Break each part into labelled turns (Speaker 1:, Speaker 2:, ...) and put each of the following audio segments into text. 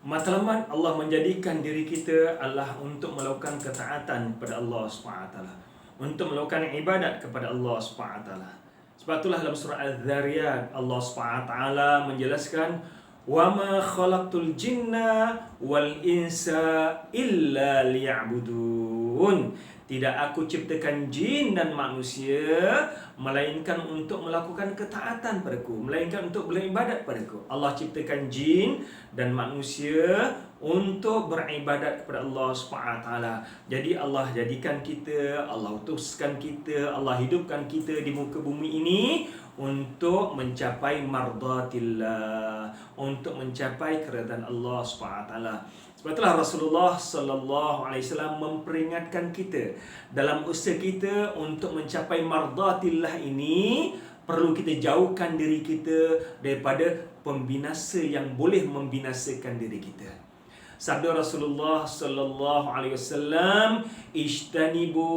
Speaker 1: Matlamat Allah menjadikan diri kita adalah untuk melakukan ketaatan kepada Allah SWT, untuk melakukan ibadat kepada Allah SWT. Sebab itulah dalam surah Al-Dhariyat Allah SWT menjelaskan, وَمَا خَلَقْتُ الْجِنَّ وَالْإِنسَ إِلَّا لِيَعْبُدُونَ. Tidak aku ciptakan jin dan manusia melainkan untuk melakukan ketaatan padaku, melainkan untuk beribadat padaku. Allah ciptakan jin dan manusia untuk beribadat kepada Allah SWT. Jadi Allah jadikan kita, Allah utuskan kita, Allah hidupkan kita di muka bumi ini untuk mencapai mardatillah, untuk mencapai keridhaan Allah SWT. Sebab itulah Rasulullah SAW memperingatkan kita dalam usaha kita untuk mencapai mardatillah ini, perlu kita jauhkan diri kita daripada pembinasa yang boleh membinasakan diri kita. Sabda Rasulullah SAW, "Ijtanibu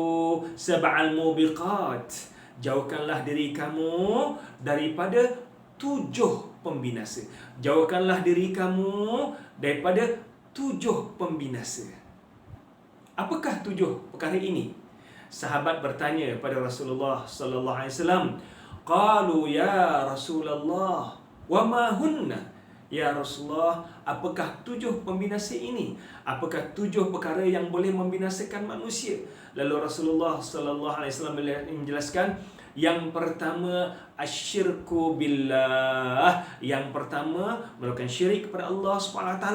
Speaker 1: sab'al mubiqat." Jauhkanlah diri kamu daripada 7 pembinasa. Jauhkanlah diri kamu daripada 7 pembinasa. Apakah 7 perkara ini? Sahabat bertanya kepada Rasulullah sallallahu alaihi wasallam, qalu ya Rasulullah wa ma hunna? Ya Rasulullah, apakah 7 pembinasa ini? Apakah 7 perkara yang boleh membinasakan manusia? Lalu Rasulullah sallallahu alaihi wasallam menjelaskan, yang pertama asyirku billah. Yang pertama melakukan syirik kepada Allah SWT.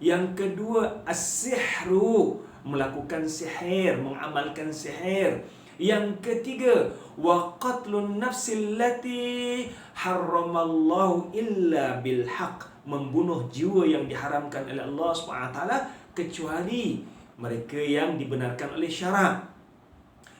Speaker 1: Yang kedua as-sihru, melakukan sihir, mengamalkan sihir. Yang ketiga wa qatlun nafsil lati harramallahu illa bil haqq, membunuh jiwa yang diharamkan oleh Allah SWT kecuali mereka yang dibenarkan oleh syarak.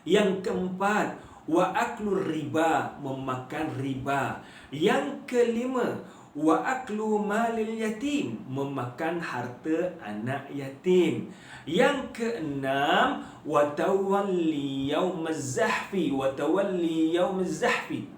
Speaker 1: Yang keempat wa aklur riba, memakan riba. Yang kelima wa aklu malil yatim, memakan harta anak yatim. Yang keenam wa tawalli yaumaz zahfi, wa tawalli yaumaz zahfi,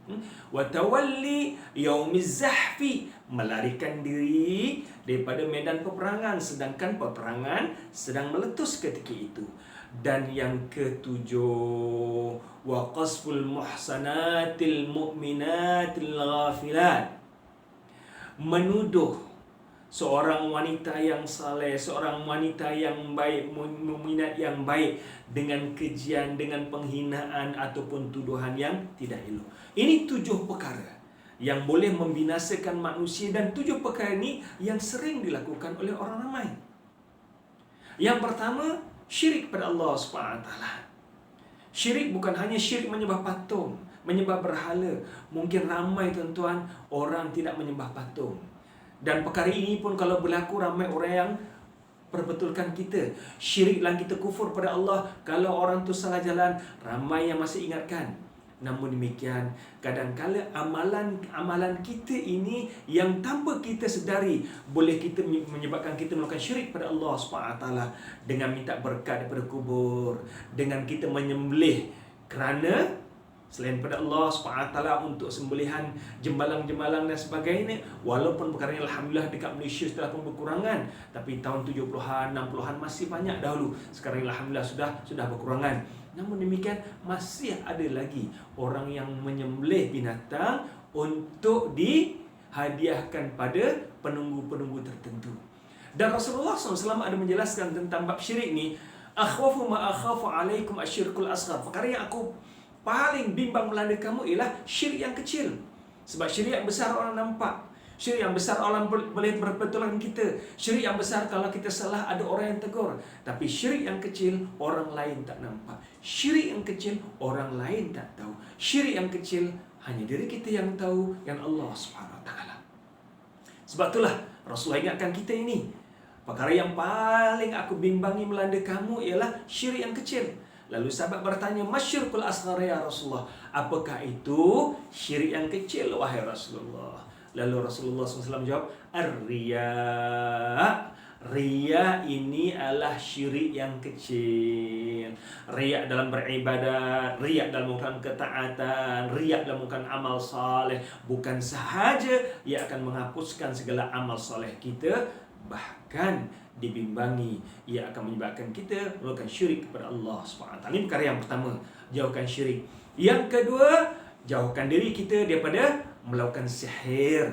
Speaker 1: wa tawalli yaumaz zahfi, melarikan diri daripada medan peperangan sedangkan peperangan sedang meletus ketika itu. Dan yang ketujuh wa qasful muhsanatil mu'minatil ghafilat, menuduh seorang wanita yang saleh, seorang wanita yang baik, mukminat yang baik dengan kejian, dengan penghinaan ataupun tuduhan yang tidak elok. Ini 7 perkara yang boleh membinasakan manusia, dan 7 perkara ini yang sering dilakukan oleh orang ramai. Yang pertama, syirik pada Allah SWT. Syirik bukan hanya syirik menyembah patung, menyembah berhala. Mungkin ramai tuan-tuan orang tidak menyembah patung. Dan perkara ini pun kalau berlaku, ramai orang yang perbetulkan kita. Syiriklah kita kufur pada Allah. Kalau orang tu salah jalan, ramai yang masih ingatkan. Namun demikian, kadang-kala amalan kita ini yang tanpa kita sedari boleh kita menyebabkan kita melakukan syirik pada Allah SWT, dengan minta berkat daripada kubur, dengan kita menyembelih kerana selain pada Allah SWT untuk sembelihan jembalang-jembalang dan sebagainya. Walaupun perkara ini alhamdulillah dekat Malaysia telah pun berkurangan, tapi tahun 70-an, 60-an masih banyak dahulu. Sekarang alhamdulillah sudah berkurangan. Namun demikian masih ada lagi orang yang menyembelih binatang untuk dihadiahkan pada penunggu-penunggu tertentu. Dan Rasulullah SAW ada menjelaskan tentang bab syirik ni, akhwafu ma akhafu alaikum asyirkul asghar. Perkara yang aku paling bimbang melanda kamu ialah syirik yang kecil. Sebab syirik yang besar orang nampak, syirik yang besar orang boleh berbetulkan kita. Syirik yang besar kalau kita salah ada orang yang tegur. Tapi syirik yang kecil orang lain tak nampak. Syirik yang kecil orang lain tak tahu. Syirik yang kecil hanya diri kita yang tahu, yang Allah SWT. Sebab itulah Rasulullah ingatkan kita ini, perkara yang paling aku bimbangi melanda kamu ialah syirik yang kecil. Lalu sahabat bertanya, masyirkul asghar ya Rasulullah, apakah itu syirik yang kecil wahai Rasulullah? Lalu Rasulullah SAW jawab, ar-riya. Riya ini adalah syirik yang kecil. Riya dalam beribadat, riya dalam melakukan ketaatan, riya dalam melakukan amal saleh. Bukan sahaja ia akan menghapuskan segala amal saleh kita, bahkan dibimbangi ia akan menyebabkan kita melakukan syirik kepada Allah SWT. Ini perkara yang pertama, jauhkan syirik. Yang kedua, jauhkan diri kita daripada melakukan sihir,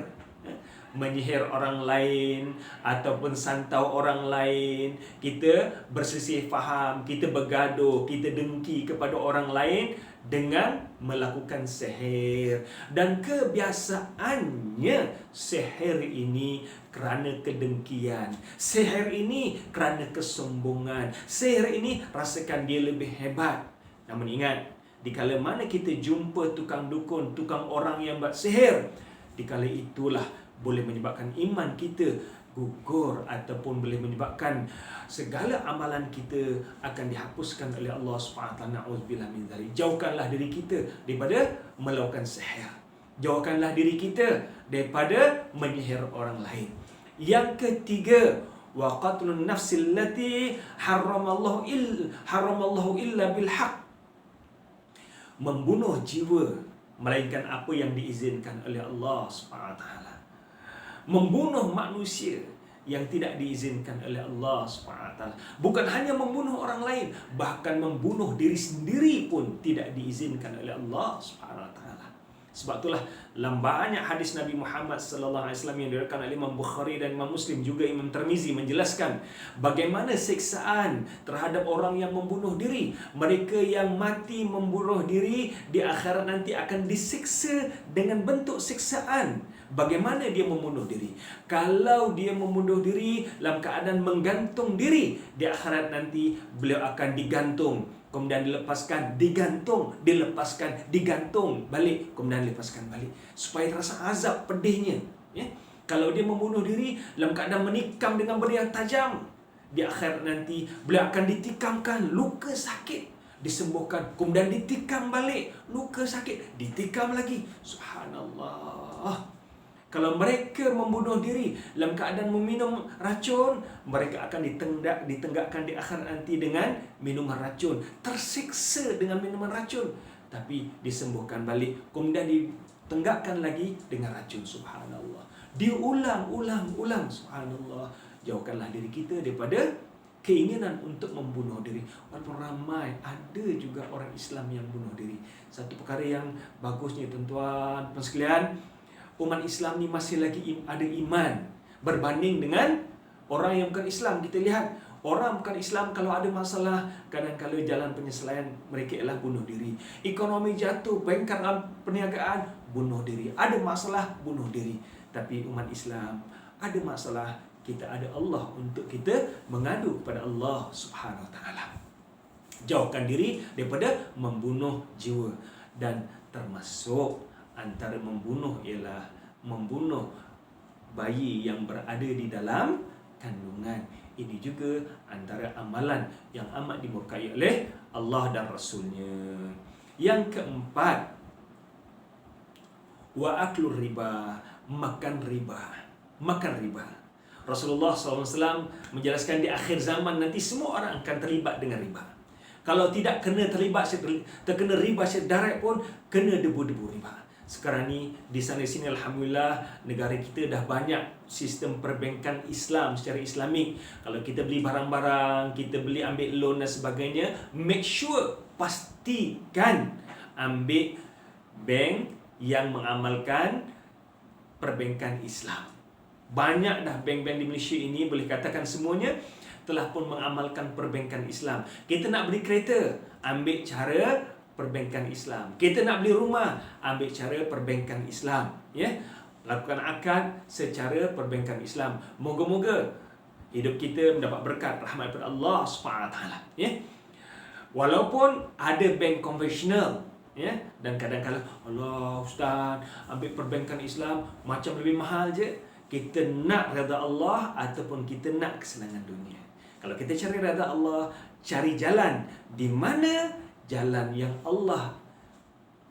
Speaker 1: menyihir orang lain ataupun santau orang lain. Kita berselisih faham, kita bergaduh, kita dengki kepada orang lain dengan melakukan sihir. Dan kebiasaannya sihir ini kerana kedengkian, sihir ini kerana kesombongan, sihir ini rasakan dia lebih hebat. Namun ingat, dikala mana kita jumpa tukang dukun, tukang orang yang buat sihir, dikala itulah boleh menyebabkan iman kita gugur ataupun boleh menyebabkan segala amalan kita akan dihapuskan oleh Allah SWT. Na'udzubillah min dzalik. Jauhkanlah diri kita daripada melakukan sihir. Jauhkanlah diri kita daripada menyihir orang lain. Yang ketiga, wa qatlun nafsil lati haramallahu illa bil haq. Membunuh jiwa melainkan apa yang diizinkan oleh Allah SWT. Membunuh manusia yang tidak diizinkan oleh Allah SWT. Bukan hanya membunuh orang lain, bahkan membunuh diri sendiri pun tidak diizinkan oleh Allah SWT. Sebab itulah dalam banyak hadis Nabi Muhammad SAW yang diriwayatkan oleh Imam Bukhari dan Imam Muslim, juga Imam Tirmizi, menjelaskan bagaimana siksaan terhadap orang yang membunuh diri. Mereka yang mati membunuh diri di akhirat nanti akan disiksa dengan bentuk siksaan. Bagaimana dia membunuh diri? Kalau dia membunuh diri dalam keadaan menggantung diri, di akhirat nanti beliau akan digantung, kemudian dilepaskan, digantung, dilepaskan, digantung balik, kemudian dilepaskan balik, supaya terasa azab pedihnya. Kalau dia membunuh diri dalam keadaan menikam dengan benda yang tajam, di akhirat nanti beliau akan ditikamkan, luka sakit, disembuhkan, kemudian ditikam balik, luka sakit, ditikam lagi. Subhanallah. Kalau mereka membunuh diri dalam keadaan meminum racun, mereka akan ditenggakkan di akhirat nanti dengan minuman racun, tersiksa dengan minuman racun, tapi disembuhkan balik, kemudian ditenggakkan lagi dengan racun. Subhanallah. Diulang-ulang, subhanallah. Jauhkanlah diri kita daripada keinginan untuk membunuh diri. Walaupun ramai, ada juga orang Islam yang bunuh diri. Satu perkara yang bagusnya tuan-tuan sekalian, umat Islam ni masih lagi ada iman berbanding dengan orang yang bukan Islam. Kita lihat orang bukan Islam kalau ada masalah, kadang-kadang jalan penyelesaian mereka ialah bunuh diri. Ekonomi jatuh, bengkak dalam perniagaan, bunuh diri. Ada masalah, bunuh diri. Tapi umat Islam ada masalah, kita ada Allah untuk kita mengadu kepada Allah Subhanahu Wa Taala. Jauhkan diri daripada membunuh jiwa, dan termasuk antara membunuh ialah membunuh bayi yang berada di dalam kandungan. Ini juga antara amalan yang amat dimurkai oleh Allah dan Rasulnya. Yang keempat, wa aklur riba, makan riba. Makan riba. Rasulullah SAW menjelaskan di akhir zaman nanti semua orang akan terlibat dengan riba. Kalau tidak terkena riba secara pun kena debu-debu riba. Sekarang ni di sana-sini alhamdulillah negara kita dah banyak sistem perbankan Islam secara Islamik. Kalau kita beli barang-barang, kita beli ambil loan dan sebagainya, make sure, pastikan ambil bank yang mengamalkan perbankan Islam. Banyak dah bank-bank di Malaysia ini, boleh katakan semuanya telah pun mengamalkan perbankan Islam. Kita nak beli kereta, ambil cara perbankan Islam. Kita nak beli rumah, ambil cara perbankan Islam, ya. Lakukan akad secara perbankan Islam. Moga-moga hidup kita mendapat berkat rahmat daripada Allah SWT, ya. Walaupun ada bank konvensional, ya, dan kadang-kadang Allah ustaz, ambil perbankan Islam macam lebih mahal je. Kita nak redha Allah ataupun kita nak kesenangan dunia. Kalau kita cari redha Allah, cari jalan di mana jalan yang Allah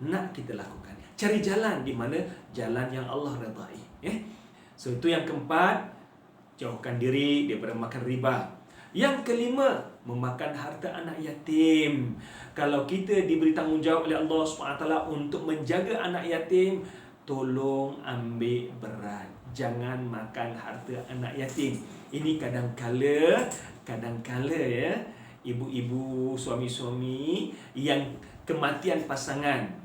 Speaker 1: nak kita lakukan. Cari jalan di mana jalan yang Allah redai, ya. So itu yang keempat, jauhkan diri daripada makan riba. Yang kelima, memakan harta anak yatim. Kalau kita diberi tanggungjawab oleh Allah SWT untuk menjaga anak yatim, tolong ambil berat. Jangan makan harta anak yatim. Ini kadang-kala ya, ibu-ibu, suami-suami yang kematian pasangan,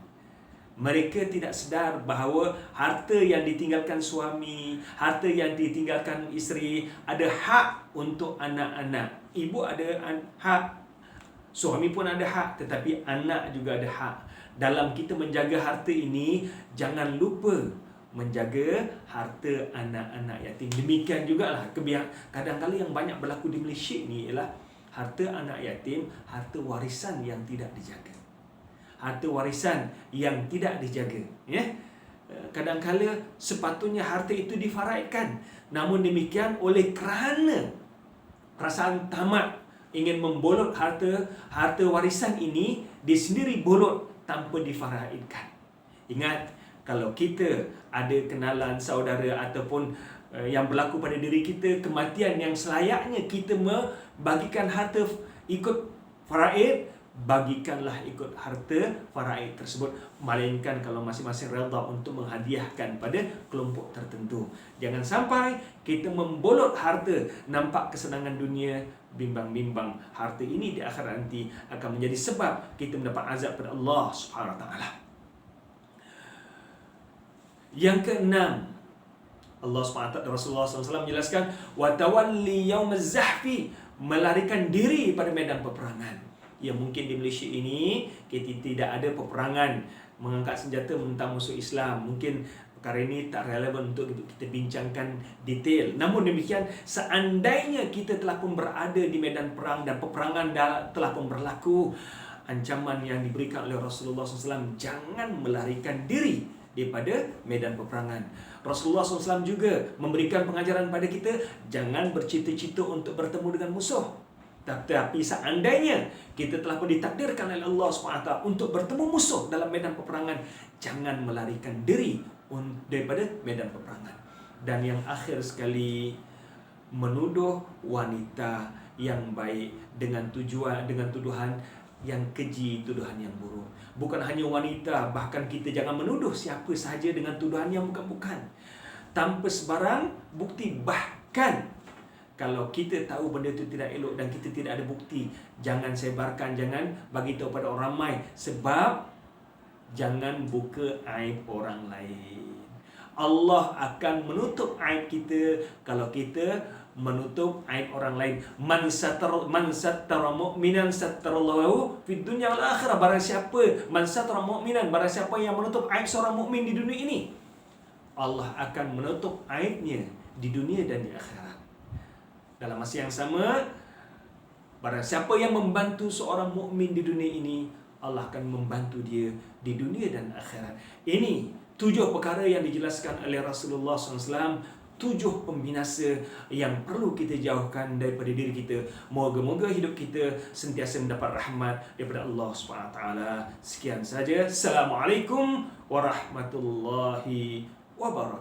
Speaker 1: mereka tidak sedar bahawa harta yang ditinggalkan suami, harta yang ditinggalkan isteri ada hak untuk anak-anak. Ibu ada hak, suami pun ada hak, tetapi anak juga ada hak. Dalam kita menjaga harta ini, jangan lupa menjaga harta anak-anak yatim. Demikian jugalah kadang-kadang yang banyak berlaku di Malaysia ni ialah harta anak yatim, harta warisan yang tidak dijaga. Harta warisan yang tidak dijaga, ya. Kadang-kala sepatutnya harta itu difaraidkan, namun demikian oleh kerana perasaan tamak ingin membolot harta warisan ini, dia sendiri bolot tanpa difaraidkan. Ingat, kalau kita ada kenalan saudara ataupun yang berlaku pada diri kita kematian yang selayaknya kita membagikan harta ikut faraid, bagikanlah ikut harta faraid tersebut, melainkan kalau masing-masing redha untuk menghadiahkan pada kelompok tertentu. Jangan sampai kita membolot harta, nampak kesenangan dunia, bimbang-bimbang harta ini di akhirat nanti akan menjadi sebab kita mendapat azab pada Allah Subhanahu Wa Taala. Yang keenam, Allah SWT dan Rasulullah SAW menjelaskan wa tawalli yaumaz zahfi, melarikan diri pada medan peperangan. Ya, mungkin di Malaysia ini kita tidak ada peperangan mengangkat senjata menentang musuh Islam. Mungkin perkara ini tak relevan untuk kita bincangkan detail. Namun demikian, seandainya kita telah pun berada di medan perang dan peperangan telah pun berlaku, ancaman yang diberikan oleh Rasulullah SAW, jangan melarikan diri daripada medan peperangan. Rasulullah SAW juga memberikan pengajaran pada kita, jangan bercita-cita untuk bertemu dengan musuh. Tetapi seandainya kita telah pun ditakdirkan oleh Allah SWT untuk bertemu musuh dalam medan peperangan, jangan melarikan diri daripada medan peperangan. Dan yang akhir sekali, menuduh wanita yang baik dengan tuduhan yang keji, tuduhan yang buruk. Bukan hanya wanita, bahkan kita jangan menuduh siapa sahaja dengan tuduhan yang bukan-bukan, tanpa sebarang bukti. Bahkan kalau kita tahu benda itu tidak elok dan kita tidak ada bukti, jangan sebarkan, jangan bagi tahu pada orang ramai, sebab jangan buka aib orang lain. Allah akan menutup aib kita kalau kita menutup aib orang lain. Man sattara mu'minan sattarallahu fid dunya wal akhirah. Barang siapa man sattara mu'minan, barang siapa yang menutup aib seorang mukmin di dunia ini, Allah akan menutup aibnya di dunia dan di akhirat. Dalam masa yang sama, barang siapa yang membantu seorang mukmin di dunia ini, Allah akan membantu dia di dunia dan akhirat. Ini 7 perkara yang dijelaskan oleh Rasulullah SAW, 7 pembinasa yang perlu kita jauhkan daripada diri kita. Moga-moga hidup kita sentiasa mendapat rahmat daripada Allah SWT. Sekian saja. Assalamualaikum warahmatullahi wabarakatuh.